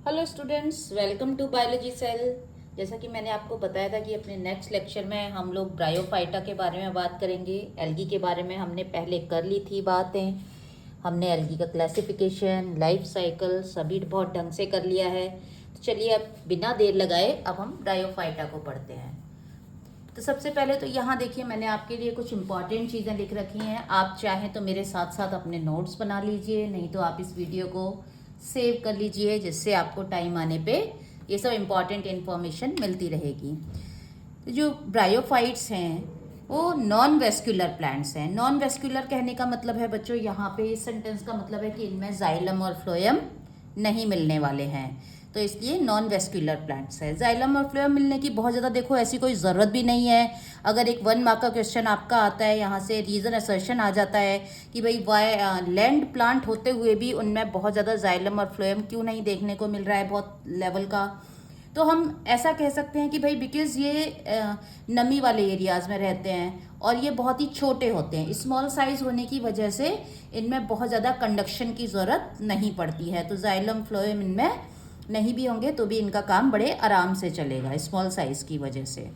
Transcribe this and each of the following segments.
Hello students, welcome to biology cell. जैसा कि मैंने आपको बताया था कि अपने नेक्स्ट लेक्चर में हम लोग ब्रायोफाइटा के बारे में बात करेंगे। एल्गी के बारे में हमने पहले कर ली थी बातें। हमने एल्गी का क्लासिफिकेशन, लाइफ साइकिल सभी बहुत ढंग से कर लिया है। तो चलिए अब बिना देर लगाए अब हम ब्रायोफाइटा को पढ़ते हैं। तो सबसे पहले तो यहाँ देखिए, मैंने आपके लिए कुछ इंपॉर्टेंट चीज़ें लिख रखी हैं। आप चाहें तो मेरे साथ साथ अपने नोट्स बना लीजिए, नहीं तो आप इस वीडियो को सेव कर लीजिए, जिससे आपको टाइम आने पे ये सब इम्पॉर्टेंट इन्फॉर्मेशन मिलती रहेगी। तो जो ब्रायोफाइट्स हैं वो नॉन वेस्कुलर प्लांट्स हैं। नॉन वेस्कुलर कहने का मतलब है बच्चों, यहाँ पे इस सेंटेंस का मतलब है कि इनमें जाइलम और फ्लोएम नहीं मिलने वाले हैं, तो इसलिए नॉन वेस्कुलर प्लांट्स है। जाइलम और फ्लोएम मिलने की बहुत ज़्यादा देखो ऐसी कोई ज़रूरत भी नहीं है। अगर एक 1 मार्क का क्वेश्चन आपका आता है, यहाँ से रीज़न असर्शन आ जाता है कि भाई वाई लैंड प्लांट होते हुए भी उनमें बहुत ज़्यादा जाइलम और फ्लोएम क्यों नहीं देखने को मिल रहा है बहुत लेवल का, तो हम ऐसा कह सकते हैं कि भाई बिकॉज ये नमी वाले एरियाज़ में रहते हैं और ये बहुत ही छोटे होते हैं। स्मॉल साइज होने की वजह से इनमें बहुत ज़्यादा कंडक्शन की ज़रूरत नहीं पड़ती है। तो जाइलम फ्लोएम इनमें नहीं भी होंगे तो भी इनका काम बड़े आराम से चलेगा स्मॉल साइज़ की वजह से।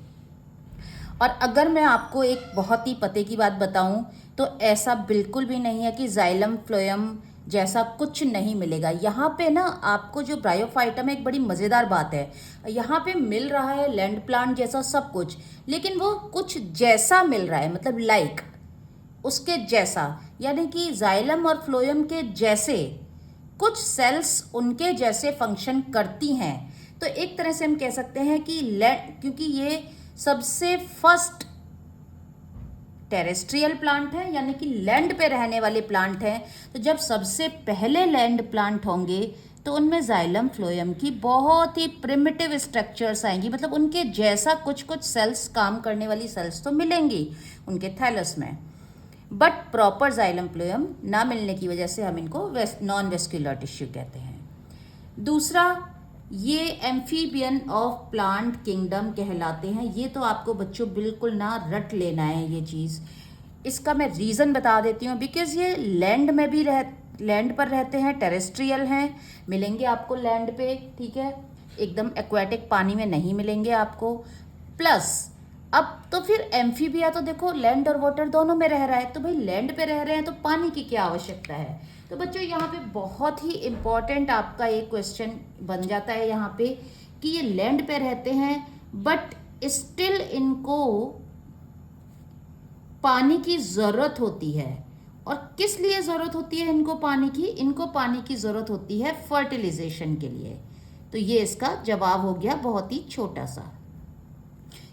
और अगर मैं आपको एक बहुत ही पते की बात बताऊं तो ऐसा बिल्कुल भी नहीं है कि जाइलम फ्लोएम जैसा कुछ नहीं मिलेगा। यहाँ पे ना आपको जो ब्रायोफाइटा में एक बड़ी मज़ेदार बात है, यहाँ पे मिल रहा है लैंड प्लांट जैसा सब कुछ, लेकिन वो कुछ जैसा मिल रहा है, मतलब लाइक उसके जैसा, यानी कि जाइलम और फ्लोएम के जैसे कुछ सेल्स उनके जैसे फंक्शन करती हैं। तो एक तरह से हम कह सकते हैं कि क्योंकि ये सबसे फर्स्ट टेरेस्ट्रियल प्लांट है, यानी कि लैंड पे रहने वाले प्लांट हैं, तो जब सबसे पहले लैंड प्लांट होंगे तो उनमें जाइलम फ्लोएम की बहुत ही प्रिमिटिव स्ट्रक्चर्स आएंगी, मतलब उनके जैसा कुछ कुछ सेल्स, काम करने वाली सेल्स तो मिलेंगी उनके थैलस में, बट प्रॉपर जाइलम फ्लोएम ना मिलने की वजह से हम इनको नॉन वेस्कुलर टिश्यू कहते हैं। दूसरा, ये एम्फीबियन ऑफ प्लांट किंगडम कहलाते हैं। ये तो आपको बच्चों बिल्कुल ना रट लेना है ये चीज़। इसका मैं रीज़न बता देती हूँ। बिकॉज ये लैंड में भी लैंड पर रहते हैं, टेरेस्ट्रियल हैं, मिलेंगे आपको लैंड पे, ठीक है, एकदम एक्वाटिक पानी में नहीं मिलेंगे आपको। प्लस अब तो फिर एम्फीबिया तो देखो लैंड और वाटर दोनों में रह रहा है, तो भाई लैंड पे रह रहे हैं तो पानी की क्या आवश्यकता है। तो बच्चों यहाँ पे बहुत ही इम्पॉर्टेंट आपका एक क्वेश्चन बन जाता है यहाँ पे कि ये लैंड पे रहते हैं बट स्टिल इनको पानी की ज़रूरत होती है। और किस लिए ज़रूरत होती है इनको पानी की? इनको पानी की ज़रूरत होती है फर्टिलाइजेशन के लिए। तो ये इसका जवाब हो गया बहुत ही छोटा सा।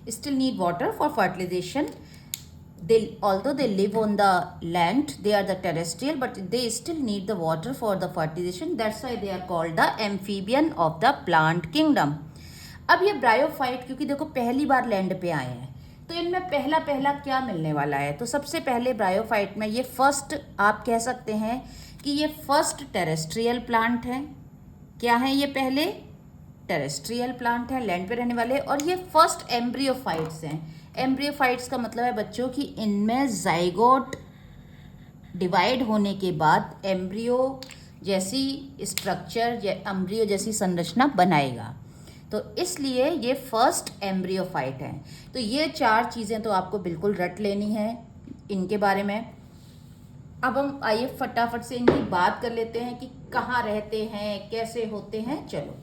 Still need water for fertilization. Although they live on the land, they are the terrestrial, but they still need the water for the fertilization. That's why they are called the amphibian of the plant kingdom. अब ये bryophyte क्योंकि देखो पहली बार land पे आए हैं, तो इनमें पहला पहला क्या मिलने वाला है? तो सबसे पहले ब्रायोफाइट में ये फर्स्ट, आप कह सकते हैं कि ये फर्स्ट टेरेस्ट्रियल प्लांट है। क्या है ये? पहले टेरेस्ट्रियल प्लांट है, लैंड पे रहने वाले, और ये फर्स्ट एम्ब्रियोफाइट्स हैं। एम्ब्रियोफाइट्स का मतलब है बच्चों कि इनमें जाइगोट डिवाइड होने के बाद एम्ब्रियो जैसी स्ट्रक्चर, एम्ब्रियो जैसी संरचना बनाएगा, तो इसलिए ये फर्स्ट एम्ब्रियोफाइट है। तो ये चार चीज़ें तो आपको बिल्कुल रट लेनी है इनके बारे में। अब हम आइए फटाफट से इनकी बात कर लेते हैं कि कहाँ रहते हैं, कैसे होते हैं। चलो,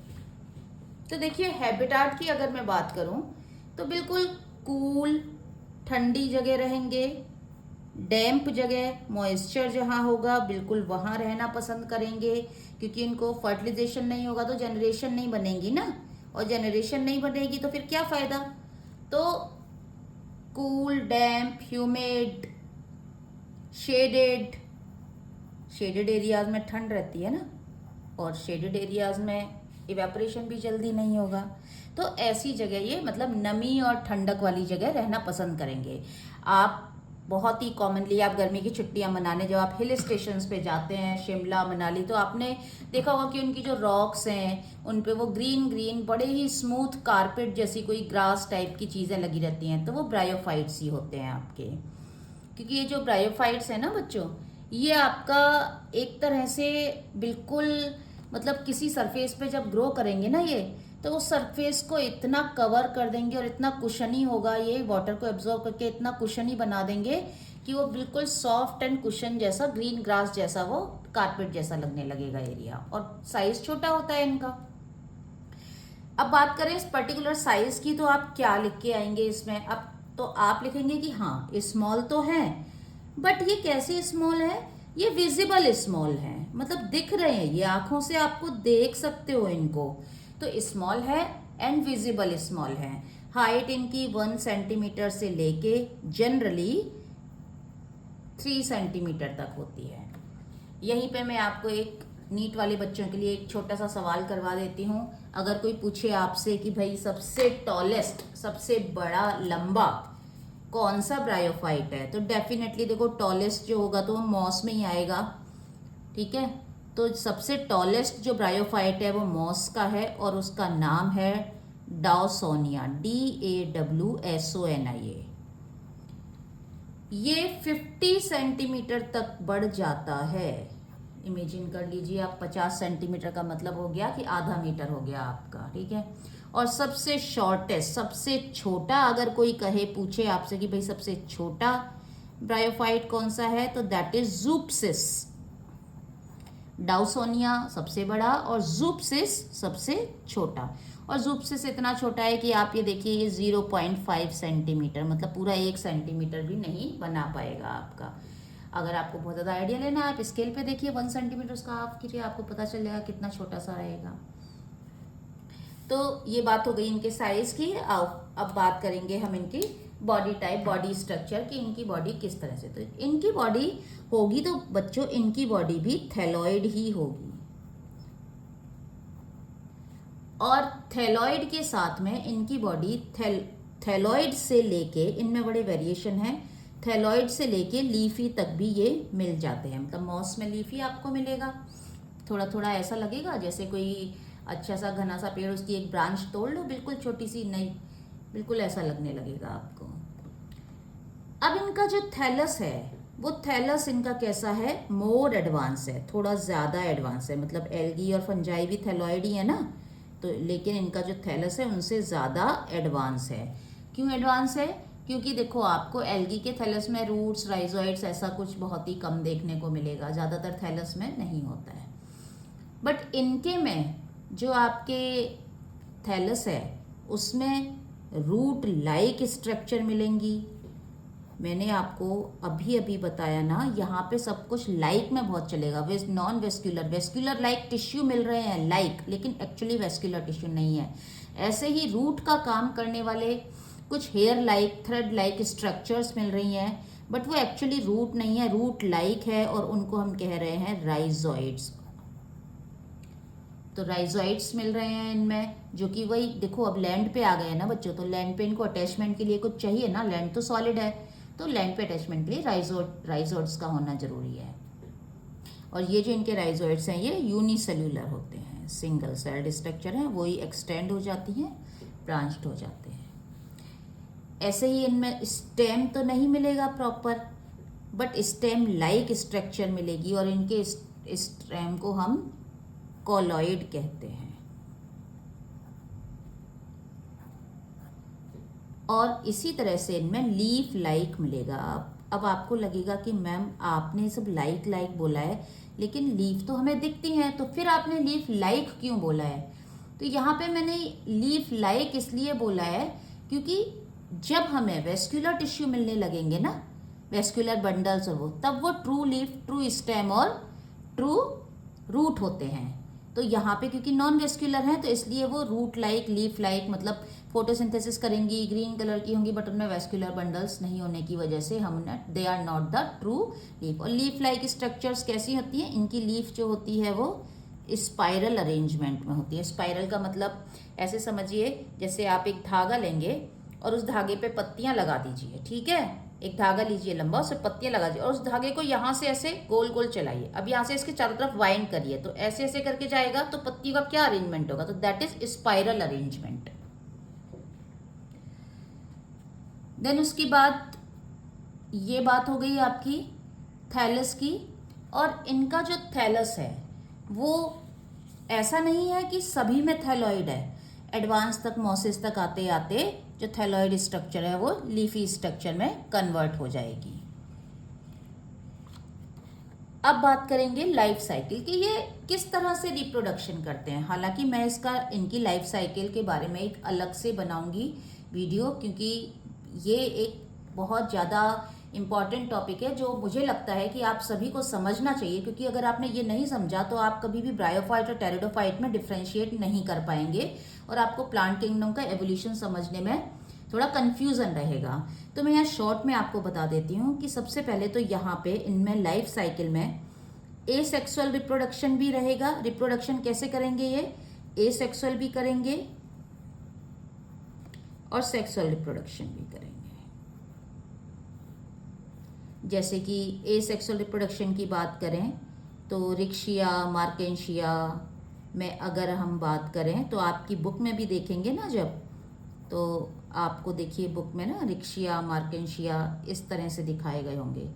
तो देखिए हैबिटाट की अगर मैं बात करूं तो बिल्कुल कूल ठंडी जगह रहेंगे, डैम्प जगह, मॉइस्चर जहाँ होगा बिल्कुल वहाँ रहना पसंद करेंगे, क्योंकि इनको फर्टिलाइजेशन नहीं होगा तो जनरेशन नहीं बनेगी ना, और जनरेशन नहीं बनेगी तो फिर क्या फ़ायदा। तो कूल, डैम्प, ह्यूमिड, शेडेड, शेडेड एरियाज में ठंड रहती है ना, और शेडेड एरियाज में इवेपोरेशन भी जल्दी नहीं होगा, तो ऐसी जगह ये मतलब नमी और ठंडक वाली जगह रहना पसंद करेंगे। आप बहुत ही कॉमनली आप गर्मी की छुट्टियां मनाने जब आप हिल स्टेशंस पे जाते हैं, शिमला, मनाली, तो आपने देखा होगा कि उनकी जो रॉक्स हैं उन पे वो ग्रीन ग्रीन बड़े ही स्मूथ कारपेट जैसी कोई ग्रास टाइप की चीज़ें लगी रहती हैं, तो वो ब्रायोफाइट्स ही होते हैं आपके। क्योंकि ये जो ब्रायोफाइट्स है ना बच्चों, ये आपका एक तरह से बिल्कुल मतलब किसी सरफेस पे जब ग्रो करेंगे ना ये, तो उस सरफेस को इतना कवर कर देंगे और इतना कुशनी होगा, ये वाटर को एब्जॉर्ब करके इतना कुशनी बना देंगे कि वो बिल्कुल सॉफ्ट एंड कुशन जैसा, ग्रीन ग्रास जैसा, वो कारपेट जैसा लगने लगेगा एरिया। और साइज छोटा होता है इनका। अब बात करें इस पर्टिकुलर साइज की, तो आप क्या लिख के आएंगे इसमें? अब तो आप लिखेंगे कि हाँ स्मॉल तो है, बट ये कैसे स्मॉल है? ये विजिबल स्मॉल है, मतलब दिख रहे हैं, ये आंखों से आपको देख सकते हो इनको, तो स्मॉल है एंड विजिबल स्मॉल है। हाइट इनकी 1 सेंटीमीटर से लेके जनरली 3 सेंटीमीटर तक होती है। यहीं पे मैं आपको एक नीट वाले बच्चों के लिए एक छोटा सा सवाल करवा देती हूँ। अगर कोई पूछे आपसे कि भाई सबसे टॉलेस्ट, सबसे बड़ा लंबा कौन सा ब्रायोफाइट है, तो डेफिनेटली देखो टॉलेस्ट जो होगा तो वो मॉस में ही आएगा, ठीक है। तो सबसे टॉलेस्ट जो ब्रायोफाइट है वो मॉस का है और उसका नाम है डाउसोनिया, DAWSONIA। ये 50 सेंटीमीटर तक बढ़ जाता है। इमेजिन कर लीजिए आप, 50 सेंटीमीटर का मतलब हो गया कि आधा मीटर हो गया आपका, ठीक है। और सबसे शॉर्टेस्ट, सबसे छोटा, अगर कोई कहे पूछे आपसे कि भाई सबसे छोटा ब्रायोफाइट कौन सा है, तो दैट इज ज़ूपसिस। डाउसोनिया सबसे बड़ा और ज़ूपसिस सबसे छोटा। और ज़ूपसिस इतना छोटा है कि आप ये देखिए, ये 0.5 सेंटीमीटर, मतलब पूरा 1 सेंटीमीटर भी नहीं बना पाएगा आपका। अगर आपको बहुत ज़्यादा आइडिया लेना है, आप स्केल पे देखिए 1 सेंटीमीटर उसका हाफ कीजिए, आपको पता चल जाएगा कितना छोटा सा रहेगा। तो ये बात हो गई इनके साइज की। अब बात करेंगे हम इनकी बॉडी टाइप, बॉडी स्ट्रक्चर की, इनकी बॉडी किस तरह से। तो इनकी बॉडी होगी तो बच्चों इनकी बॉडी भी थैलॉइड ही होगी, और थैलॉइड के साथ में इनकी बॉडी थैलॉइड से लेके, इनमें बड़े वेरिएशन है, थैलॉइड से लेके लीफी तक भी ये मिल जाते हैं। मतलब मॉस में लीफी आपको मिलेगा, थोड़ा थोड़ा ऐसा लगेगा जैसे कोई अच्छा सा घना सा पेड़, उसकी एक ब्रांच तोड़ लो, बिल्कुल छोटी सी, नहीं बिल्कुल ऐसा लगने लगेगा आपको। अब इनका जो थैलस है, वो थैलस इनका कैसा है? मोर एडवांस है, थोड़ा ज़्यादा एडवांस है। मतलब एल्गी और फंजाई भी थैलॉइड ही है ना, तो लेकिन इनका जो थैलस है उनसे ज़्यादा एडवांस है। क्यों एडवांस है? क्योंकि देखो आपको एल्गी के थैलस में रूट्स, राइजोइड्स ऐसा कुछ बहुत ही कम देखने को मिलेगा, ज़्यादातर थैलस में नहीं होता है। बट इनके में जो आपके थैलस है उसमें रूट लाइक स्ट्रक्चर मिलेंगी। मैंने आपको अभी अभी बताया ना, यहाँ पे सब कुछ लाइक में बहुत चलेगा, non vascular, vascular like tissue मिल रहे हैं लाइक, लेकिन एक्चुअली वेस्कुलर टिश्यू नहीं है। ऐसे ही रूट का काम करने वाले कुछ hair like, thread like structures मिल रही हैं, बट वो एक्चुअली रूट नहीं है, रूट लाइक है, और उनको हम कह रहे हैं राइजोइड्स। तो राइजोइड्स मिल रहे हैं इनमें, जो कि वही देखो अब लैंड पे आ गए ना बच्चों, तो लैंड पे इनको अटैचमेंट के लिए कुछ चाहिए ना, लैंड तो सॉलिड है, तो लैंड पे अटैचमेंट के लिए राइजोइड्स का होना जरूरी है। और ये जो इनके राइजोइड्स हैं ये यूनिसेल्यूलर होते हैं, सिंगल सेल्ड स्ट्रक्चर है, वही एक्सटेंड हो जाती हैं, ब्रांच्ड हो जाते हैं। ऐसे ही इनमें स्टेम तो नहीं मिलेगा proper, but stem like structure मिलेगी, और इनके स्टेम को हम कॉलॉइड कहते हैं। और इसी तरह से इनमें लीफ लाइक मिलेगा। अब आपको लगेगा कि मैम आपने सब लाइक लाइक बोला है, लेकिन लीफ तो हमें दिखती हैं, तो फिर आपने लीफ लाइक क्यों बोला है? तो यहाँ पे मैंने लीफ लाइक इसलिए बोला है क्योंकि जब हमें वेस्कुलर टिश्यू मिलने लगेंगे ना, वेस्कुलर बंडल्स और वो, तब वो ट्रू लीफ, ट्रू स्टेम और ट्रू रूट होते हैं। तो यहाँ पे क्योंकि नॉन वेस्कुलर हैं, तो इसलिए वो रूट लाइक, लीफ लाइक, मतलब फोटोसिंथेसिस करेंगी, ग्रीन कलर की होंगी, बट उनमें वेस्कुलर बंडल्स नहीं होने की वजह से हमने, they are not the true leaf. और लीफ लाइक स्ट्रक्चर्स कैसी होती हैं? इनकी लीफ जो होती है वो स्पाइरल अरेंजमेंट में होती है। स्पाइरल का मतलब ऐसे समझिए, जैसे आप एक धागा लेंगे और उस धागे पे पत्तियां लगा दीजिए, ठीक है। एक धागा लीजिए लंबा, उससे पत्तियां लगा दीजिए, और उस धागे को यहाँ से ऐसे गोल गोल चलाइए। अब यहाँ से इसके चारों तरफ वाइंड करिए, तो ऐसे ऐसे करके जाएगा, तो पत्ती का क्या अरेंजमेंट होगा? तो that is spiral arrangement. Then उसके बाद ये बात हो गई आपकी थैलस की। और इनका जो थैलस है वो ऐसा नहीं है कि सभी में थैलॉइड है। एडवांस तक मोसिस तक आते आते जो थैलॉइड स्ट्रक्चर है वो लीफी स्ट्रक्चर में कन्वर्ट हो जाएगी। अब बात करेंगे लाइफ साइकिल कि ये किस तरह से रिप्रोडक्शन करते हैं। हालांकि मैं इनकी लाइफ साइकिल के बारे में एक अलग से बनाऊंगी वीडियो, क्योंकि ये एक बहुत ज़्यादा इम्पॉर्टेंट टॉपिक है जो मुझे लगता है कि आप सभी को समझना चाहिए, क्योंकि अगर आपने ये नहीं समझा तो आप कभी भी ब्रायोफाइट और टेरिडोफाइट में डिफ्रेंशिएट नहीं कर पाएंगे और आपको प्लांट किंगडम का एवोल्यूशन समझने में थोड़ा कंफ्यूजन रहेगा। तो मैं यहाँ शॉर्ट में आपको बता देती हूँ कि सबसे पहले तो यहाँ पे इनमें लाइफ साइकिल में एसेक्सुअल रिप्रोडक्शन भी रहेगा। रिप्रोडक्शन कैसे करेंगे, ये एसेक्सुअल भी करेंगे और सेक्सुअल रिप्रोडक्शन भी करेंगे। जैसे कि एसेक्सुअल रिप्रोडक्शन की बात करें तो रिक्शिया, मार्केंशिया में अगर हम बात करें तो आपकी बुक में भी देखेंगे ना, जब तो आपको देखिए बुक में ना रिक्शिया, मार्केंशिया इस तरह से दिखाए गए होंगे,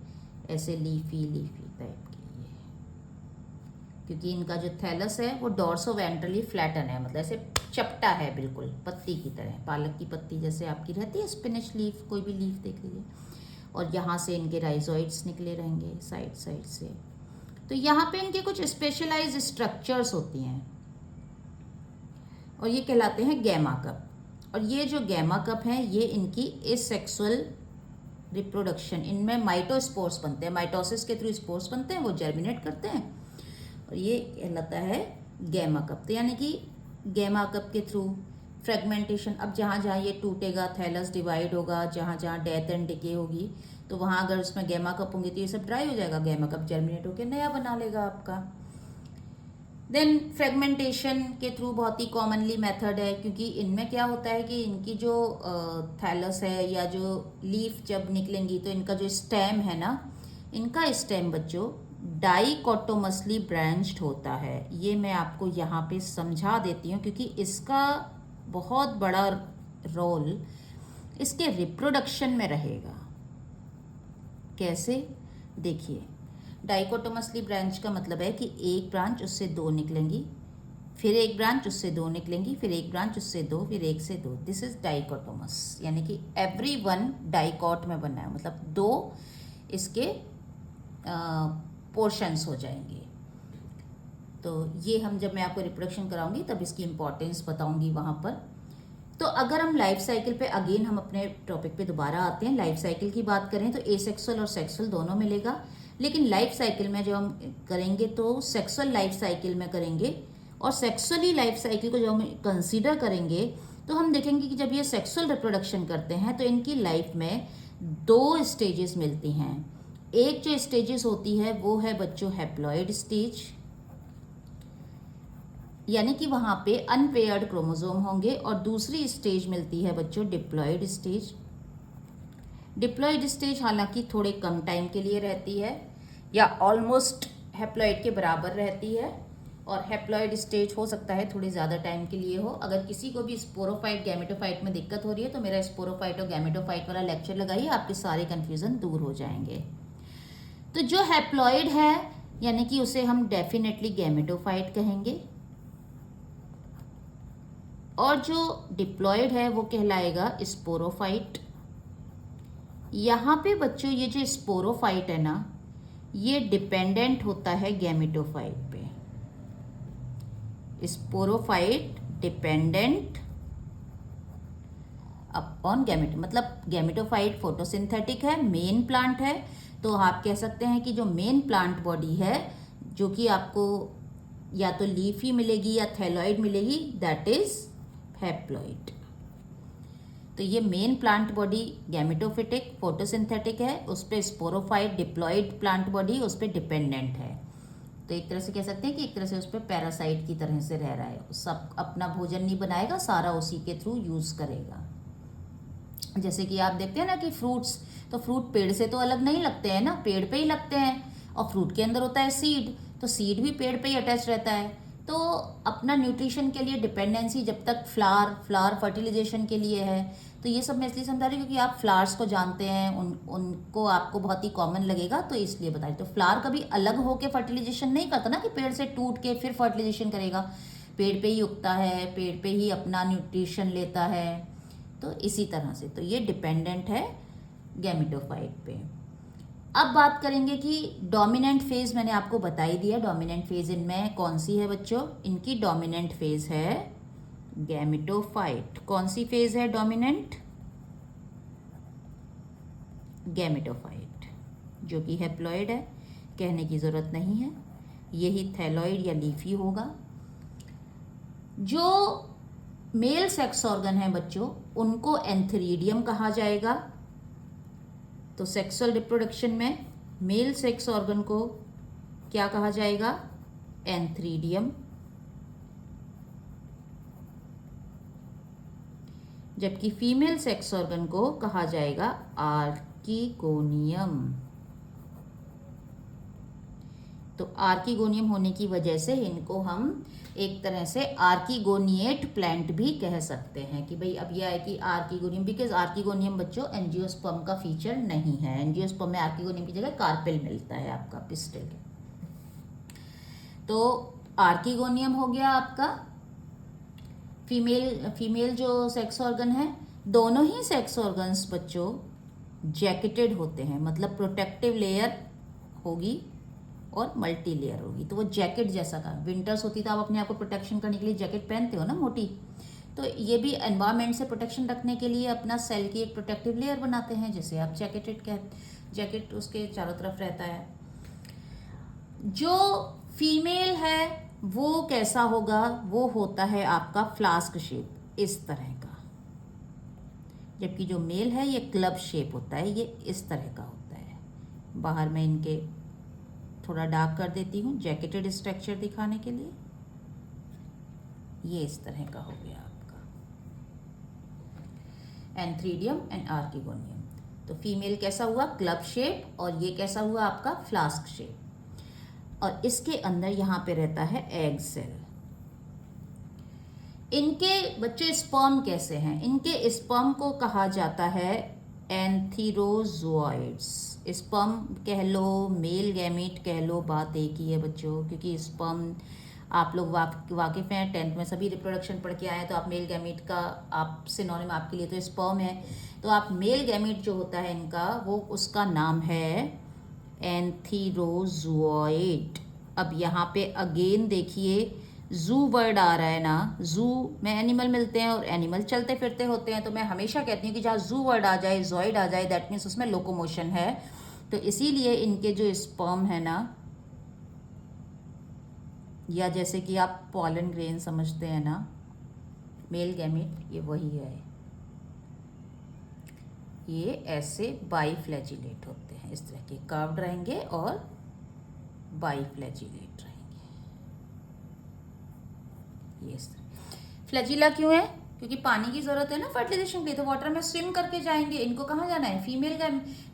ऐसे लीफी टाइप के ये, क्योंकि इनका जो थैलस है वो डॉर्सोवेंट्रली फ्लैटन है, मतलब ऐसे चपटा है बिल्कुल पत्ती की तरह, पालक की पत्ती जैसे आपकी रहती है स्पिनिच लीफ, कोई भी लीफ देख लीजिए। और यहाँ से इनके राइजोइड्स निकले रहेंगे साइड से। तो यहाँ पे इनके कुछ स्पेशलाइज स्ट्रक्चर्स होती हैं और ये कहलाते हैं गैमा कप। और ये जो गैमा कप हैं ये इनकी एसेक्सुअल रिप्रोडक्शन, इनमें माइटोस्पोर्स बनते हैं, माइटोसिस के थ्रू स्पोर्स बनते हैं, वो जर्मिनेट करते हैं और ये कहलाता है गैमा कप। तो यानी कि गैमा कप के थ्रू फ्रेगमेंटेशन, अब जहाँ जहाँ ये टूटेगा, थैलस डिवाइड होगा, जहाँ जहाँ डेथ एंड डिके होगी, तो वहाँ अगर उसमें गैमा कप होंगे तो ये सब ड्राई हो जाएगा, गैमा कप जर्मिनेट होकर नया बना लेगा आपका। देन फ्रेगमेंटेशन के थ्रू बहुत ही कॉमनली मेथड है, क्योंकि इनमें क्या होता है कि इनकी जो थैलस है या जो लीफ जब निकलेंगी तो इनका जो स्टेम है ना, इनका स्टेम बच्चों डाइकोटोमसली ब्रांच्ड होता है। ये मैं आपको यहाँ पे समझा देती हूँ क्योंकि इसका बहुत बड़ा रोल इसके रिप्रोडक्शन में रहेगा। कैसे, देखिए, डाइकोटोमसली ब्रांच का मतलब है कि एक ब्रांच उससे दो निकलेंगी, फिर एक ब्रांच उससे दो निकलेंगी, फिर एक ब्रांच उससे दो, फिर एक से दो। दिस इज डाइकोटोमस, यानी कि एवरी वन डाइकॉट में बनना है, मतलब दो इसके पोर्शंस हो जाएंगे। तो ये हम जब मैं आपको रिप्रोडक्शन कराऊंगी तब इसकी इंपॉर्टेंस बताऊंगी वहाँ पर। तो अगर हम लाइफ साइकिल पे अगेन हम अपने टॉपिक पे दोबारा आते हैं, लाइफ साइकिल की बात करें तो एसेक्सुअल और सेक्सुअल दोनों मिलेगा, लेकिन लाइफ साइकिल में जब हम करेंगे तो सेक्सुअल लाइफ साइकिल में करेंगे। और सेक्सुअली लाइफ साइकिल को जब हम कंसीडर करेंगे तो हम देखेंगे कि जब ये सेक्सुअल रिप्रोडक्शन करते हैं तो इनकी लाइफ में दो स्टेजेस मिलती हैं। एक जो स्टेजेस होती है वो है बच्चों हैप्लॉइड स्टेज, यानी कि वहाँ पे अनपेयर्ड क्रोमोसोम होंगे, और दूसरी स्टेज मिलती है बच्चों डिप्लॉइड स्टेज। डिप्लॉइड स्टेज हालांकि थोड़े कम टाइम के लिए रहती है या ऑलमोस्ट हैप्लॉइड के बराबर रहती है, और हैप्लॉइड स्टेज हो सकता है थोड़ी ज़्यादा टाइम के लिए हो। अगर किसी को भी स्पोरोफाइट गैमेटोफाइट में दिक्कत हो रही है तो मेरा स्पोरोफाइट और गैमेटोफाइट वाला लेक्चर लगाइए, आपके सारे कन्फ्यूज़न दूर हो जाएंगे। तो जो हैप्लॉइड है यानी कि उसे हम डेफिनेटली गैमेटोफाइट कहेंगे, और जो डिप्लॉइड है वो कहलाएगा स्पोरोफाइट। यहाँ पे बच्चों ये जो स्पोरोफाइट है ना, ये डिपेंडेंट होता है गैमेटोफाइट पे। स्पोरोफाइट डिपेंडेंट अपॉन गैमेटो, मतलब गैमेटोफाइट फोटोसिंथेटिक है, मेन प्लांट है, तो आप कह सकते हैं कि जो मेन प्लांट बॉडी है जो कि आपको या तो लीफी मिलेगी या थैलॉइड मिलेगी, दैट इज हैप्लॉइड। तो ये main plant body gametophytic photosynthetic है, उस पर स्पोरोफाइट डिप्लॉइड प्लांट बॉडी उस पर डिपेंडेंट है। तो एक तरह से कह सकते हैं कि एक तरह से उस पर पैरासाइट की तरह से रह रहा है, सब अपना भोजन नहीं बनाएगा, सारा उसी के थ्रू यूज़ करेगा। जैसे कि आप देखते हैं ना कि फ्रूट्स, तो फ्रूट पेड़ से तो अलग नहीं लगते हैं ना, पेड़ पे ही लगते हैं, और फ्रूट के अंदर होता है सीड, तो सीड भी पेड़ पे ही अटैच रहता है। तो अपना न्यूट्रिशन के लिए डिपेंडेंसी जब तक फ्लावर फर्टिलाइजेशन के लिए है, तो ये सब मैं इसलिए समझा रही हूँ क्योंकि आप फ्लावर्स को जानते हैं, उनको आपको बहुत ही कॉमन लगेगा, तो इसलिए बता रही। तो फ्लावर कभी अलग होके फर्टिलाइजेशन नहीं करता ना कि पेड़ से टूट के फिर फर्टिलाइजेशन करेगा, पेड़ पे ही उगता है, पेड़ पे ही अपना न्यूट्रिशन लेता है। तो इसी तरह से तो ये डिपेंडेंट है गैमेटोफाइट पे। अब बात करेंगे कि डोमिनेंट फेज मैंने आपको बता ही दिया। डोमिनेंट फेज इनमें कौन सी है बच्चों? इनकी डोमिनेंट फेज है गैमेटोफाइट। कौन सी फेज है डोमिनेंट? गैमेटोफाइट, जो कि हैप्लॉइड है, कहने की जरूरत नहीं है। यही थैलॉइड या लीफी होगा। जो मेल सेक्स ऑर्गन है बच्चों, उनको एंथरीडियम कहा जाएगा। तो सेक्सुअल रिप्रोडक्शन में मेल सेक्स ऑर्गन को क्या कहा जाएगा? एंथरीडियम। जबकि फीमेल सेक्स ऑर्गन को कहा जाएगा आर्किगोनियम। तो आर्किगोनियम होने की वजह से इनको हम एक तरह से आर्किगोनिएट प्लांट भी कह सकते हैं कि भाई अब यह है कि आर्किगोनियम, बिकॉज आर्किगोनियम बच्चों एंजियोस्पर्म का फीचर नहीं है। एंजियोस्पर्म में आर्किगोनियम की जगह कार्पेल मिलता है आपका पिस्टिल के। तो आर्किगोनियम हो गया आपका फीमेल जो सेक्स ऑर्गन है। दोनों ही सेक्स ऑर्गन्स बच्चों जैकेटेड होते हैं, मतलब प्रोटेक्टिव लेयर होगी और मल्टी लेयर होगी। तो वो जैकेट जैसा का, विंटर्स होती तो आप अपने आप को प्रोटेक्शन करने के लिए जैकेट पहनते हो ना मोटी, तो ये भी एनवायरनमेंट से प्रोटेक्शन रखने के लिए अपना सेल की एक प्रोटेक्टिव लेयर बनाते हैं, जिसे आप जैकेट उसके चारों तरफ रहता है। जो फीमेल है वो कैसा होगा? वो होता है आपका फ्लास्क शेप, इस तरह का। जबकि जो मेल है ये क्लब शेप होता है, ये इस तरह का होता है। बाहर में इनके थोड़ा डार्क कर देती हूँ जैकेटेड स्ट्रक्चर दिखाने के लिए। ये इस तरह का हो गया आपका एंथरीडियम एंड आर्किगोनियम। तो फीमेल कैसा हुआ? क्लब शेप, और ये कैसा हुआ आपका? Flask shape. और इसके अंदर यहाँ पे रहता है एग सेल। इनके बच्चे स्पर्म कैसे हैं? इनके स्पर्म को कहा जाता है एंथीरोजोइड्स। स्पर्म कह लो, मेल गैमीट कह लो, बात एक ही है बच्चों, क्योंकि स्पर्म आप लोग वाकिफ हैं, 10th में सभी रिप्रोडक्शन पढ़ के आए हैं, तो आप मेल गैमीट का आप सिनोनिम आपके लिए तो स्पर्म है। तो आप मेल गैमीट जो होता है इनका, वो उसका नाम है एंथीरोजोइड। अब यहाँ पे अगेन देखिए जू वर्ड आ रहा है ना, जू में एनिमल मिलते हैं और एनिमल चलते फिरते होते हैं। तो मैं हमेशा कहती हूँ कि जहाँ जू वर्ड आ जाए, जॉइड आ जाए, दैट मीन्स उसमें लोकोमोशन है। तो इसीलिए इनके जो स्पर्म है ना, या जैसे कि आप पॉलन ग्रेन समझते हैं ना, मेल गैमीट ये वही है। ये ऐसे बाईफ्लैजिलेट होते हैं, इस तरह के कर्व्ड रहेंगे और बाईफ्लैजिलेट रहेंगे। ये इस तरह। फ्लैजिला क्यों है? क्योंकि पानी की जरूरत है ना फर्टिलाइजेशन के लिए, तो वाटर में स्विम करके जाएंगे। इनको कहाँ जाना है? फीमेल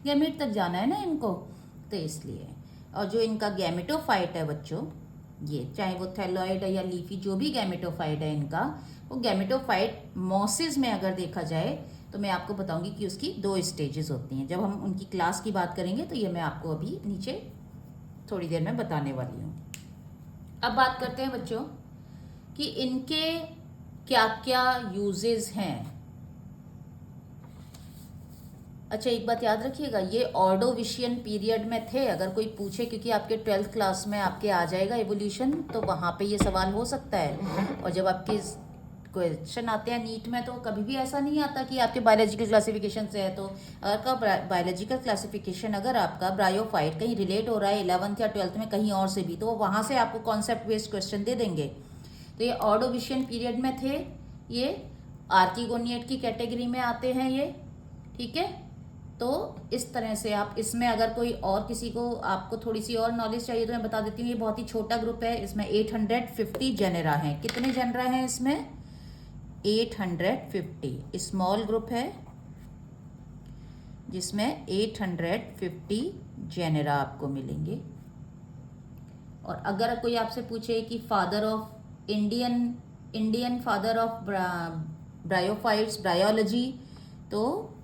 गैमेट तक जाना है ना इनको, तो इसलिए। और जो इनका गैमेटोफाइट है बच्चों, ये चाहे वो थैलॉइड है या लीफी, जो भी गैमेटोफाइट है इनका, वो गैमेटोफाइट मॉसिस में अगर देखा जाए तो मैं आपको बताऊंगी कि उसकी 2 स्टेजेस होती हैं। जब हम उनकी क्लास की बात करेंगे तो ये मैं आपको अभी नीचे थोड़ी देर में बताने वाली हूँ। अब बात करते हैं बच्चों कि इनके क्या क्या यूजेस हैं। अच्छा, एक बात याद रखिएगा, ये ऑर्डोविशियन पीरियड में थे, अगर कोई पूछे, क्योंकि आपके 12th क्लास में आपके आ जाएगा एवोल्यूशन, तो वहाँ पे ये सवाल हो सकता है। और जब आपके क्वेश्चन आते हैं नीट में, तो कभी भी ऐसा नहीं आता कि आपके बायोलॉजिकल क्लासिफिकेशन से है। तो अगर का बायोलॉजिकल क्लासिफिकेशन अगर आपका ब्रायोफाइट कहीं रिलेट हो रहा है 11th या 12th में कहीं और से भी, तो वहाँ से आपको कॉन्सेप्ट बेस्ड क्वेश्चन दे देंगे। तो ये ऑर्डोविशियन पीरियड में थे, ये आर्किगोनिएट की कैटेगरी में आते हैं ये, ठीक है। तो इस तरह से आप इसमें अगर कोई और किसी को आपको थोड़ी सी और नॉलेज चाहिए तो मैं बता देती हूँ, ये बहुत ही छोटा ग्रुप है, इसमें 850 जेनेरा हैं। कितने जेनेरा हैं इसमें? 850। स्मॉल ग्रुप है जिसमें 850 जेनेरा आपको मिलेंगे। और अगर कोई आपसे पूछे कि father of Indian Indian father of bryophytes, bryology, तो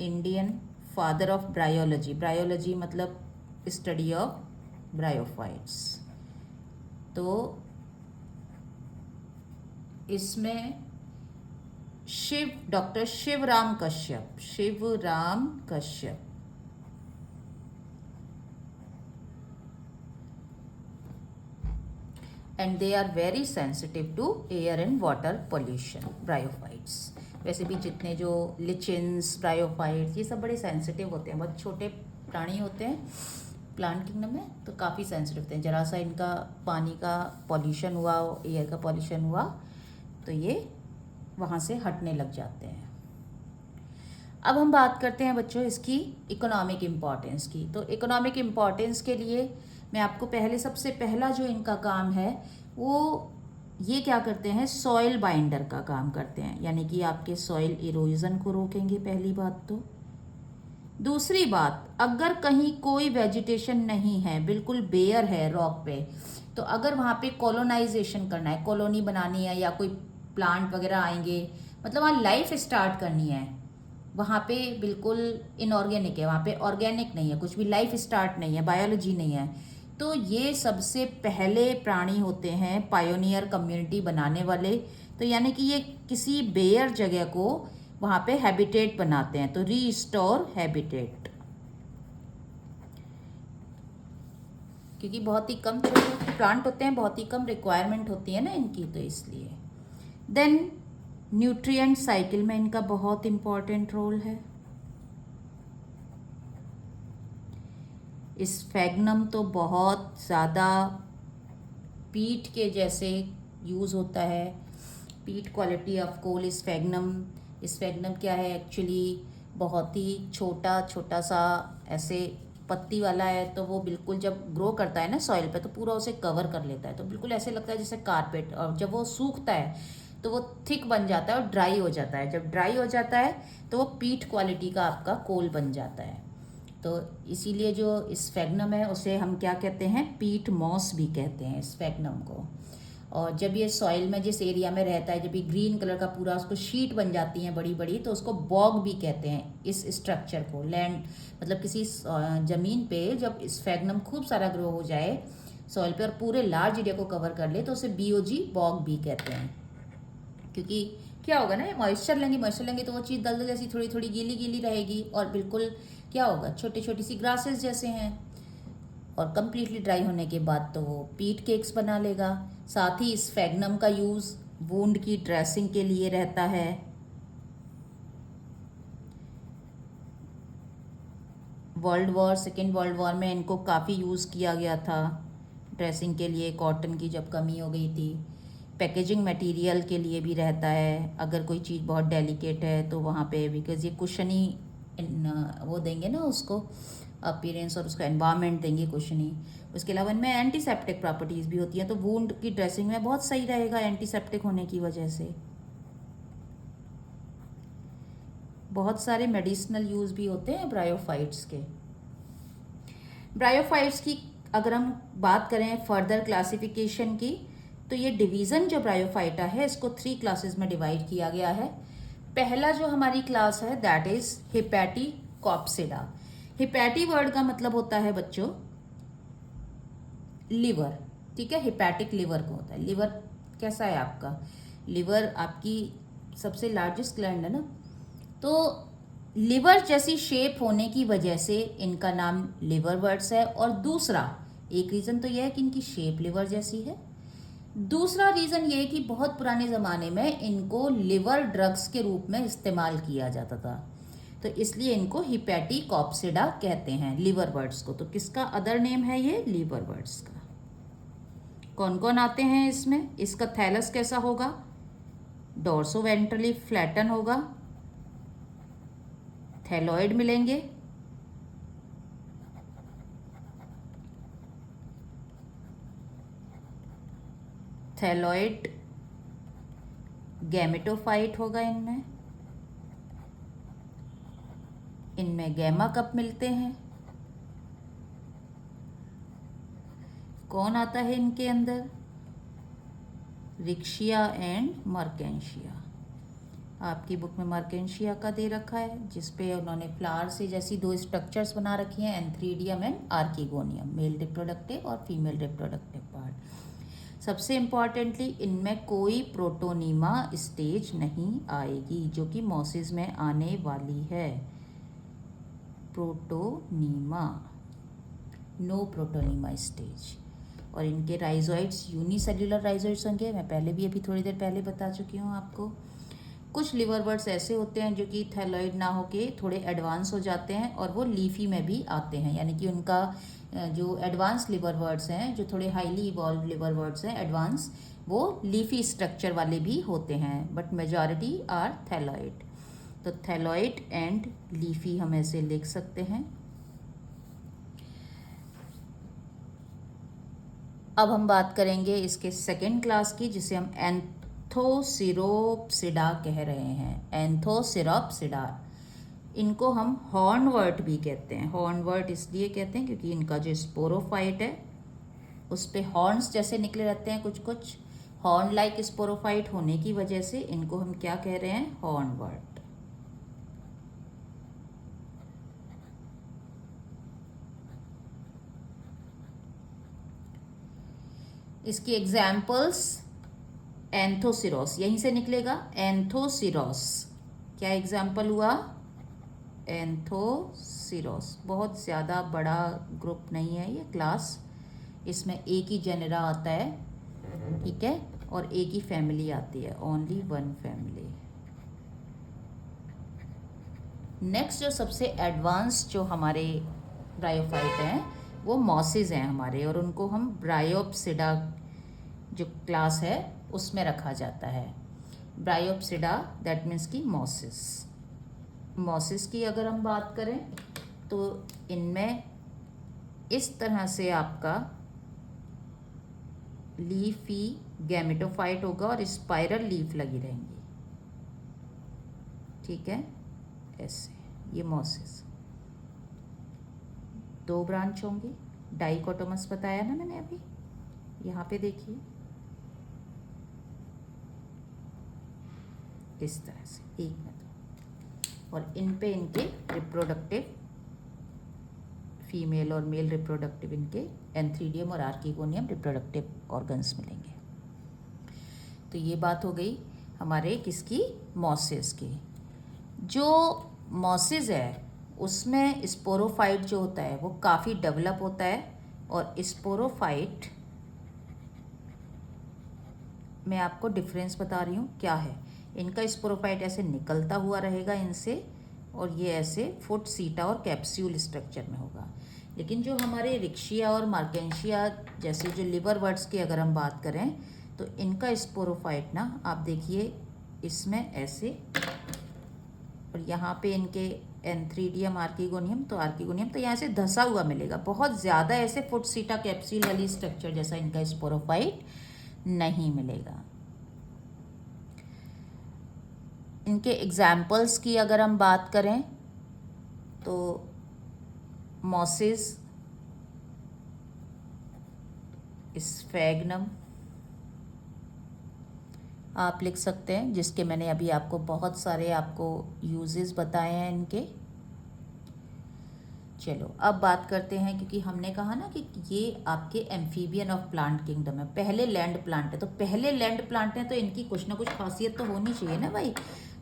Indian father of bryology, bryology मतलब स्टडी ऑफ ब्रायोफाइट्स, तो इसमें doctor Shivram Kashyap, Shivram Kashyap. And they are very sensitive to air and water pollution, bryophytes. वैसे भी जितने जो लिचेंस, ब्रायोफाइट्स, ये सब बड़े सेंसिटिव होते हैं, बहुत छोटे प्राणी होते हैं प्लांट किंगडम में, तो काफ़ी सेंसिटिव होते हैं। जरा सा इनका पानी का पॉल्यूशन हुआ, एयर का पॉल्यूशन हुआ, तो ये वहाँ से हटने लग जाते हैं। अब हम बात करते हैं बच्चों इसकी इकोनॉमिक इम्पॉर्टेंस की। तो इकोनॉमिक इम्पॉर्टेंस के लिए मैं आपको सबसे पहला जो इनका काम है वो ये क्या करते हैं, सॉइल बाइंडर का काम करते हैं, यानी कि आपके सॉइल इरोजन को रोकेंगे, पहली बात तो। दूसरी बात, अगर कहीं कोई वेजिटेशन नहीं है, बिल्कुल बेयर है रॉक पे, तो अगर वहाँ पे कॉलोनाइजेशन करना है, कॉलोनी बनानी है, या कोई प्लांट वगैरह आएंगे, मतलब वहाँ लाइफ स्टार्ट करनी है, वहाँ पे बिल्कुल इनऑर्गेनिक है, वहाँ पे ऑर्गेनिक नहीं है, कुछ भी लाइफ स्टार्ट नहीं है, बायोलॉजी नहीं है, तो ये सबसे पहले प्राणी होते हैं पायोनियर कम्युनिटी बनाने वाले। तो यानी कि ये किसी बेयर जगह को वहाँ पे हैबिटेट बनाते हैं, तो रीस्टोर हैबिटेट, क्योंकि बहुत ही कम छोटे प्लांट होते हैं, बहुत ही कम रिक्वायरमेंट होती है ना इनकी, तो इसलिए। देन न्यूट्रिएंट साइकिल में इनका बहुत इम्पॉर्टेंट रोल है। स्फैग्नम तो बहुत ज़्यादा पीट के जैसे यूज़ होता है, peat quality of coal sphagnum. Sphagnum क्या है एक्चुअली, बहुत ही छोटा छोटा सा ऐसे पत्ती वाला है, तो वो बिल्कुल जब ग्रो करता है ना सॉइल पे, तो पूरा उसे कवर कर लेता है, तो बिल्कुल ऐसे लगता है जैसे कारपेट। और जब वो सूखता है तो वो थिक बन जाता है और ड्राई हो जाता है। जब ड्राई हो जाता है तो वो पीट क्वालिटी का आपका कोल बन जाता है। तो इसीलिए जो स्फैग्नम है उसे हम क्या कहते हैं, पीट मॉस भी कहते हैं स्फैग्नम को। और जब ये सॉइल में जिस एरिया में रहता है, जब ये ग्रीन कलर का पूरा उसको शीट बन जाती हैं बड़ी बड़ी, तो उसको बॉग भी कहते हैं इस स्ट्रक्चर को। लैंड मतलब किसी ज़मीन पे जब स्फैग्नम खूब सारा ग्रो हो जाए सॉइल पे और पूरे लार्ज एरिया को कवर कर ले, तो उसे बीओजी बॉग भी कहते हैं। क्योंकि क्या होगा ना, मॉइस्चर लेंगे तो वो चीज़ दलदल जैसी थोड़ी थोड़ी गीली गीली रहेगी, और बिल्कुल क्या होगा, छोटी छोटी सी ग्रासेस जैसे हैं। और कम्प्लीटली ड्राई होने के बाद तो वो पीट केक्स बना लेगा। साथ ही स्फैग्नम का यूज़ वुंड की ड्रेसिंग के लिए रहता है। सेकेंड वर्ल्ड वॉर में इनको काफ़ी यूज़ किया गया था ड्रेसिंग के लिए, कॉटन की जब कमी हो गई थी। पैकेजिंग मटेरियल के लिए भी रहता है, अगर कोई चीज़ बहुत डेलिकेट है तो वहाँ पे, बिकॉज ये कुशनी वो देंगे ना उसको अपीयरेंस, और उसका एनवायरनमेंट देंगे कुशनी। उसके अलावा इनमें एंटीसेप्टिक प्रॉपर्टीज़ भी होती हैं, तो वुंड की ड्रेसिंग में बहुत सही रहेगा एंटीसेप्टिक होने की वजह से। बहुत सारे मेडिसिनल यूज़ भी होते हैं ब्रायोफाइट्स के। ब्रायोफाइट्स की अगर हम बात करें फर्दर क्लासिफिकेशन की, तो ये डिवीज़न जो ब्रायोफाइटा है इसको 3 क्लासेस में डिवाइड किया गया है। पहला जो हमारी क्लास है दैट इज हिपैटिकॉप्सिडा। हिपैटी वर्ड का मतलब होता है बच्चों लिवर, ठीक है, हिपैटिक लिवर को होता है। लिवर कैसा है आपका, लिवर आपकी सबसे लार्जेस्ट ग्लैंड है ना, तो लिवर जैसी शेप होने की वजह से इनका नाम लिवर बर्ड्स है। और दूसरा एक रीज़न तो यह है कि इनकी शेप लिवर जैसी है। दूसरा रीज़न ये है कि बहुत पुराने ज़माने में इनको लिवर ड्रग्स के रूप में इस्तेमाल किया जाता था, तो इसलिए इनको हिपैटिकॉप्सिडा कहते हैं, लिवर बर्ड्स को। तो किसका अदर नेम है ये, लिवर बर्ड्स का। कौन कौन आते हैं इसमें, इसका थैलस कैसा होगा, डोर्सो वेंट्रली फ्लैटन होगा, थैलॉइड मिलेंगे, थैलॉइड गैमेटोफाइट होगा इनमें, इनमें गैमा कप मिलते हैं, कौन आता है इनके अंदर? रिक्शिया एंड मर्केंशिया। आपकी बुक में मर्केंशिया का दे रखा है, जिसपे उन्होंने फ्लावर से जैसी दो स्ट्रक्चर्स बना रखी हैं, antheridium and archegonium, male reproductive और फीमेल रिप्रोडक्टिव पार्ट। सबसे इम्पॉर्टेंटली इनमें कोई प्रोटोनीमा स्टेज नहीं आएगी, जो कि मॉसिस में आने वाली है। Protonema, no protonema stage. और इनके राइजोइड्स यूनिसेल्युलर राइजोइड्स होंगे, मैं पहले भी अभी थोड़ी देर पहले बता चुकी हूँ आपको। कुछ लिवर बर्ड्स ऐसे होते हैं जो कि थैलॉइड ना होके थोड़े एडवांस हो जाते हैं और वो लीफी में भी आते हैं, यानी कि उनका जो एडवांस लिवर बर्ड्स हैं, जो थोड़े हाईली इवॉल्व लिवर बर्ड्स हैं एडवांस, वो लीफी स्ट्रक्चर वाले भी होते हैं, बट मेजॉरिटी आर थैलॉइड। तो थैलॉइड एंड लीफी हम ऐसे लिख सकते हैं। अब हम बात करेंगे इसके सेकेंड क्लास की, जिसे हम एंथोसिरोप्सिडा कह रहे हैं। एंथोसिरोप्सिडा, इनको हम हॉर्नवर्ट भी कहते हैं। हॉर्नवर्ट इसलिए कहते हैं क्योंकि इनका जो स्पोरोफाइट है उस पे हॉर्न्स जैसे निकले रहते हैं, कुछ कुछ हॉर्न लाइक स्पोरोफाइट होने की वजह से इनको हम क्या कह रहे हैं? हॉर्नवर्ट। इसकी एग्जाम्पल्स एंथोसिरोस, यहीं से निकलेगा एंथोसिरोस। क्या एग्जाम्पल हुआ? एंथोसिरोस। बहुत ज़्यादा बड़ा ग्रुप नहीं है ये क्लास, इसमें एक ही जेनेरा आता है, ठीक है, और एक ही फैमिली आती है, ओनली वन फैमिली। नेक्स्ट जो सबसे एडवांस जो हमारे ब्रायोफाइट हैं वो मॉसिस हैं हमारे, और उनको हम ब्रायोप्सिडा जो क्लास है उसमें रखा जाता है। ब्रायोप्सिडा दैट मीन्स की मॉसिस। मॉसिस की अगर हम बात करें तो इनमें इस तरह से आपका लीफी गैमेटोफाइट होगा और स्पाइरल लीफ लगी रहेंगी, ठीक है, ऐसे। ये मॉसिस दो ब्रांच होंगी। डाइकोटोमस बताया ना मैंने अभी, यहाँ पे देखिए इस तरह से एक में दो, और इन पे इनके रिप्रोडक्टिव फीमेल और मेल रिप्रोडक्टिव इनके एंथ्रीडियम और आर्किगोनियम रिप्रोडक्टिव ऑर्गन्स मिलेंगे। तो ये बात हो गई हमारे किसकी? मॉसिस की। जो मॉसिस है उसमें स्पोरोफाइट जो होता है वो काफ़ी डेवलप होता है, और स्पोरोफाइट मैं आपको डिफरेंस बता रही हूँ क्या है। इनका स्पोरोफाइट ऐसे निकलता हुआ रहेगा इनसे, और ये ऐसे फुट, सीटा और कैप्सूल स्ट्रक्चर में होगा। लेकिन जो हमारे रिक्शिया और मार्केंशिया जैसे जो लिवर बर्ड्स की अगर हम बात करें तो इनका स्पोरोफाइट ना आप देखिए इसमें ऐसे, और यहाँ पे इनके एंथ्रीडियम आर्किगोनियम, तो आर्किगोनियम तो यहाँ से धंसा हुआ मिलेगा, बहुत ज़्यादा ऐसे फुट, सीटा, कैप्सूल वाली स्ट्रक्चर जैसा इनका स्पोरोफाइट नहीं मिलेगा। इनके एग्जाम्पल्स की अगर हम बात करें तो मॉसिस, स्फैग्नम आप लिख सकते हैं, जिसके मैंने अभी आपको बहुत सारे आपको यूजेस बताए हैं इनके। चलो अब बात करते हैं, क्योंकि हमने कहा ना कि ये आपके एम्फीबियन ऑफ प्लांट किंगडम है, पहले लैंड प्लांट है, तो पहले लैंड प्लांट है तो इनकी कुछ ना कुछ खासियत तो होनी चाहिए ना भाई,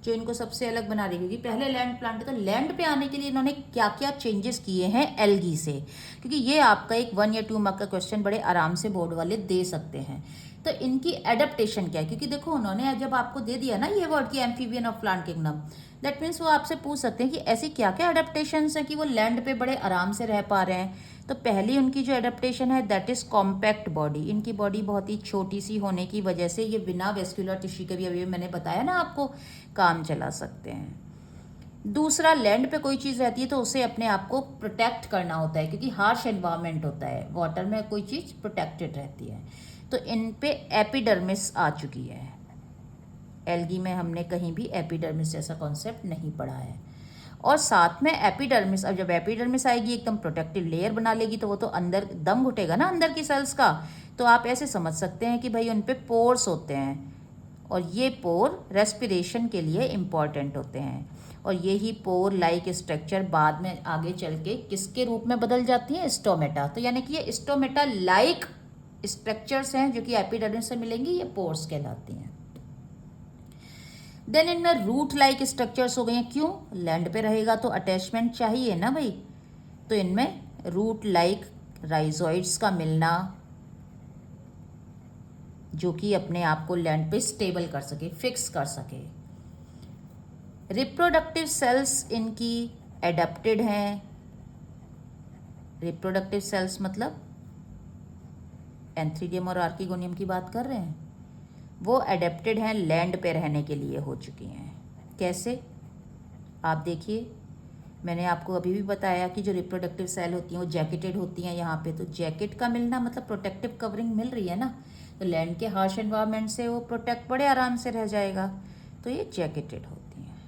जो इनको सबसे अलग बना रही है। क्योंकि पहले लैंड प्लांट है तो लैंड पे आने के लिए इन्होंने क्या क्या चेंजेस किए हैं एल्गी से, क्योंकि ये आपका एक 1 या 2 मार्क का क्वेश्चन बड़े आराम से बोर्ड वाले दे सकते हैं। तो इनकी एडेप्टेशन क्या है, क्योंकि देखो उन्होंने जब आपको दे दिया ना ये वर्ड की amphibian of plant kingdom, that means वो आपसे पूछ सकते हैं कि ऐसी क्या क्या एडेप्टेशंस हैं कि वो लैंड पे बड़े आराम से रह पा रहे हैं। तो पहली उनकी जो एडेप्टेशन है दैट इज़ कॉम्पैक्ट बॉडी। इनकी बॉडी बहुत ही छोटी सी होने की वजह से ये बिना वेस्कुलर टिश्यू के भी, अभी मैंने बताया ना आपको, काम चला सकते हैं। दूसरा, लैंड पे कोई चीज़ रहती है तो उसे अपने आप को प्रोटेक्ट करना होता है, क्योंकि हार्श एनवायरनमेंट होता है, वाटर में कोई चीज़ प्रोटेक्टेड रहती है। तो इन पे एपिडर्मिस आ चुकी है। एल्गी में हमने कहीं भी एपिडर्मिस जैसा कॉन्सेप्ट नहीं पढ़ा है। और साथ में एपिडर्मिस। अब जब एपिडर्मिस आएगी एकदम प्रोटेक्टिव लेयर बना लेगी तो वो तो अंदर दम घुटेगा ना अंदर की सेल्स का। तो आप ऐसे समझ सकते हैं कि भाई उन पे पोर्स होते हैं और ये पोर रेस्पिरेशन के लिए इम्पॉर्टेंट होते हैं। और यही पोर लाइक स्ट्रक्चर बाद में आगे चल के किसके रूप में बदल जाती हैं? स्टोमेटा। तो यानी कि ये स्टोमेटा लाइक स्ट्रक्चर्स हैं जो कि एपिडर्मिस से मिलेंगी, ये पोर्स कहलाती हैं। देन इनमें रूट लाइक स्ट्रक्चर्स हो गए हैं। क्यों? लैंड पे रहेगा तो अटैचमेंट चाहिए ना भाई। तो इनमें रूट लाइक राइजोइड्स का मिलना जो कि अपने आप को लैंड पे स्टेबल कर सके, फिक्स कर सके। रिप्रोडक्टिव सेल्स इनकी एडेप्टेड हैं। रिप्रोडक्टिव सेल्स मतलब एंथ्रीडियम और आर्किगोनियम की बात कर रहे हैं। वो एडेप्टेड हैं, लैंड पे रहने के लिए हो चुकी हैं। कैसे? आप देखिए, मैंने आपको अभी भी बताया कि जो रिप्रोडक्टिव सेल होती हैं वो जैकेटेड होती हैं यहाँ पे। तो जैकेट का मिलना मतलब प्रोटेक्टिव कवरिंग मिल रही है ना, तो लैंड के हार्श एनवायरनमेंट से वो प्रोटेक्ट बड़े आराम से रह जाएगा। तो ये जैकेटेड होती हैं।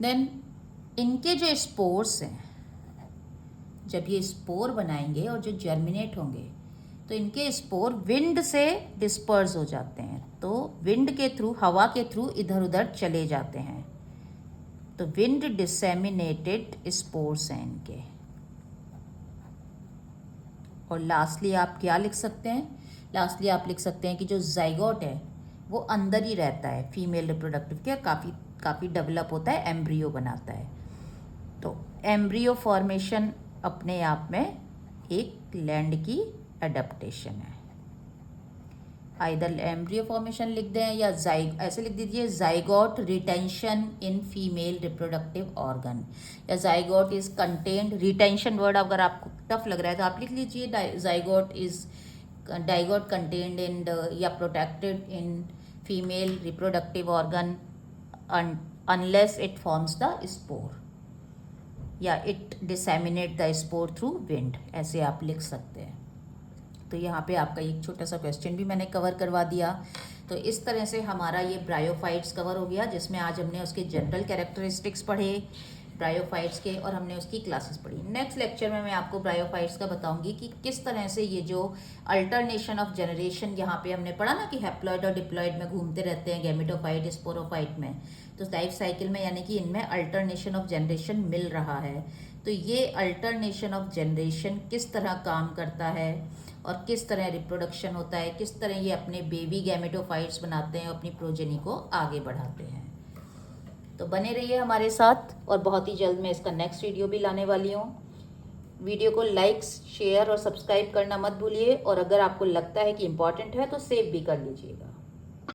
देन इनके जो स्पोर्स हैं, जब ये स्पोर बनाएंगे और जो जर्मिनेट होंगे तो इनके स्पोर विंड से डिस्पर्स हो जाते हैं। तो विंड के थ्रू, हवा के थ्रू इधर उधर चले जाते हैं। तो विंड डिसेमिनेटेड स्पोर्स हैं इनके। और लास्टली आप क्या लिख सकते हैं? लास्टली आप लिख सकते हैं कि जो जाइगोट है वो अंदर ही रहता है फीमेल रिप्रोडक्टिव के, काफ़ी डेवलप होता है, एम्ब्रियो बनाता है। तो एम्ब्रियो फॉर्मेशन अपने आप में एक लैंड की एडेप्टेशन है। आइदर एम्ब्रियो फॉर्मेशन लिख दें या ऐसे लिख दीजिए zygote retention in female reproductive organ, या zygote is contained. Retention word अगर आपको टफ लग रहा है तो आप लिख लीजिए zygote is zygote contained in या protected in female reproductive organ unless it forms the spore या it disseminate the spore through wind, ऐसे आप लिख सकते हैं। तो यहाँ पे आपका एक छोटा सा क्वेश्चन भी मैंने कवर करवा दिया। तो इस तरह से हमारा ये ब्रायोफाइट्स कवर हो गया, जिसमें आज हमने उसके जनरल कैरेक्टरिस्टिक्स पढ़े ब्रायोफाइट्स के और हमने उसकी क्लासेस पढ़ी। नेक्स्ट लेक्चर में मैं आपको ब्रायोफाइट्स का बताऊंगी कि किस तरह से ये जो अल्टरनेशन ऑफ जनरेशन यहाँ पे हमने पढ़ा ना कि हैप्लॉइड और डिप्लॉइड में घूमते रहते हैं गैमेटोफाइट स्पोरोफाइट में, तो लाइफ साइकिल में यानी कि इनमें अल्टरनेशन ऑफ जनरेशन मिल रहा है। तो ये अल्टरनेशन ऑफ जनरेशन किस तरह काम करता है और किस तरह रिप्रोडक्शन होता है, किस तरह ये अपने बेबी गैमेटोफाइट्स बनाते हैं, अपनी प्रोजेनी को आगे बढ़ाते हैं। तो बने रहिए हमारे साथ और बहुत ही जल्द मैं इसका नेक्स्ट वीडियो भी लाने वाली हूँ। वीडियो को लाइक, शेयर और सब्सक्राइब करना मत भूलिए, और अगर आपको लगता है कि इम्पॉर्टेंट है तो सेव भी कर लीजिएगा।